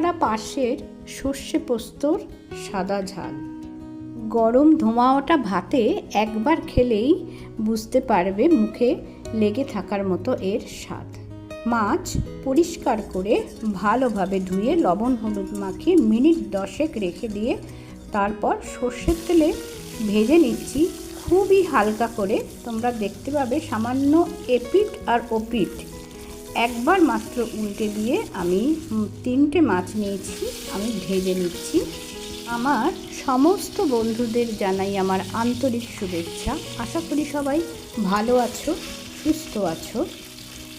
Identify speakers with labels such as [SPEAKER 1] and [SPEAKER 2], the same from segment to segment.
[SPEAKER 1] ডিমভরা পাশের সর্ষে পোস্তর সাদা ঝাল। গরম ধোঁয়া ওঠা ভাতে একবার খেলেই বুঝতে পারবে মুখে লেগে থাকার মতো এর স্বাদ। মাছ পরিষ্কার করে ভালোভাবে ধুয়ে লবণ হলুদ মাখিয়ে মিনিট 10 রেখে দিয়ে তারপর সর্ষের তেলে ভেজে নিচ্ছি খুবই হালকা করে। তোমরা দেখতে পাবে সামান্য এপিঠ আর ওপিঠ একবার মাত্র উল্টে দিয়ে আমি 3টে মাছ নিয়েছি, আমি ভেজে নিচ্ছি। আমার সমস্ত বন্ধুদের জানাই আমার আন্তরিক শুভেচ্ছা। আশা করি সবাই ভালো আছো, সুস্থ আছো।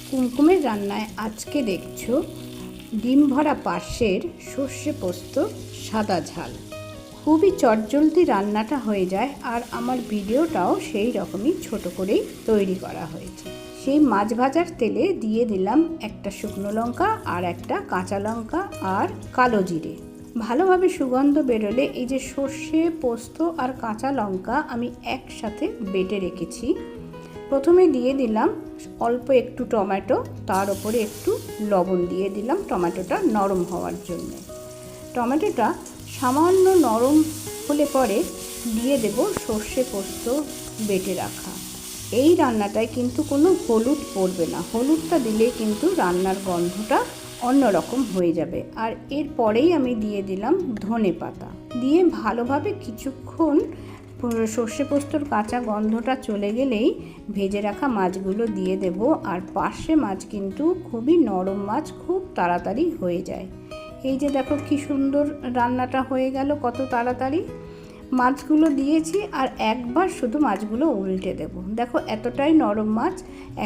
[SPEAKER 1] কুমকুমের রান্নায় আজকে দেখছো ডিমভরা পাশের সর্ষে পোস্ত সাদা ঝাল। খুবই চটজলদি রান্নাটা হয়ে যায়, আর আমার ভিডিওটাও সেই রকমই ছোট করেই তৈরি করা হয়েছে। সেই মাছ ভাজার তেলে দিয়ে দিলাম একটা শুকনো লঙ্কা আর একটা কাঁচা লঙ্কা আর কালো জিরে। ভালোভাবে সুগন্ধ বেরোলে এই যে সর্ষে পোস্ত আর কাঁচা লঙ্কা আমি একসাথে বেটে রেখেছি। প্রথমে দিয়ে দিলাম অল্প একটু টমেটো, তার উপরে একটু লবণ দিয়ে দিলাম টমেটোটা নরম হওয়ার জন্য। টমেটোটা সামান্য নরম হলে পরে দিয়ে দেব সর্ষে পোস্ত বেটে রাখা। এই রান্নাটায় কিন্তু কোনো হলুদ পড়বে না, হলুদটা দিলে কিন্তু রান্নার গন্ধটা অন্যরকম হয়ে যাবে। আর এরপরেই আমি দিয়ে দিলাম ধনে পাতা দিয়ে ভালোভাবে কিছুক্ষণ সর্ষে পোস্তর কাঁচা গন্ধটা চলে গেলেই ভেজে রাখা মাছগুলো দিয়ে দেব। আর পার্শে মাছ কিন্তু খুবই নরম মাছ, খুব তাড়াতাড়ি হয়ে যায়। এই যে দেখো কি সুন্দর রান্নাটা হয়ে গেল, কত তাড়াতাড়ি। মাছগুলো দিয়েছি আর একবার শুধু মাছগুলো উল্টে দেব। দেখো এতটাই নরম মাছ,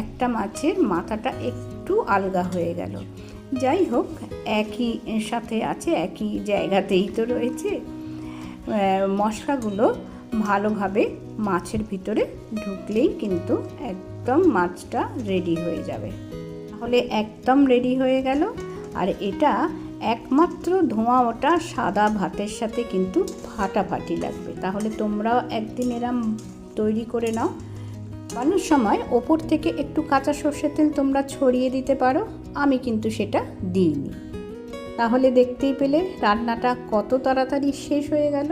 [SPEAKER 1] একটা মাছের মাথাটা একটু আলগা হয়ে গেল। যাই হোক, একই সাথে আছে, একই জায়গাতেই তো রয়েছে। মশলাগুলো ভালোভাবে মাছের ভিতরে ঢুকলেই কিন্তু একদম মাছটা রেডি হয়ে যাবে। তাহলে একদম রেডি হয়ে গেল। আর এটা একমাত্র ধোঁয়া ওঠা সাদা ভাতের সাথে কিন্তু ফাটাফাটি লাগবে। তাহলে তোমরাও একদিন এরম তৈরি করে নাও। বানানোর সময় ওপর থেকে একটু কাঁচা সর্ষের তেল তোমরা ছড়িয়ে দিতে পারো, আমি কিন্তু সেটা দিইনি। তাহলে দেখতেই পেলে রান্নাটা কত তাড়াতাড়ি শেষ হয়ে গেল।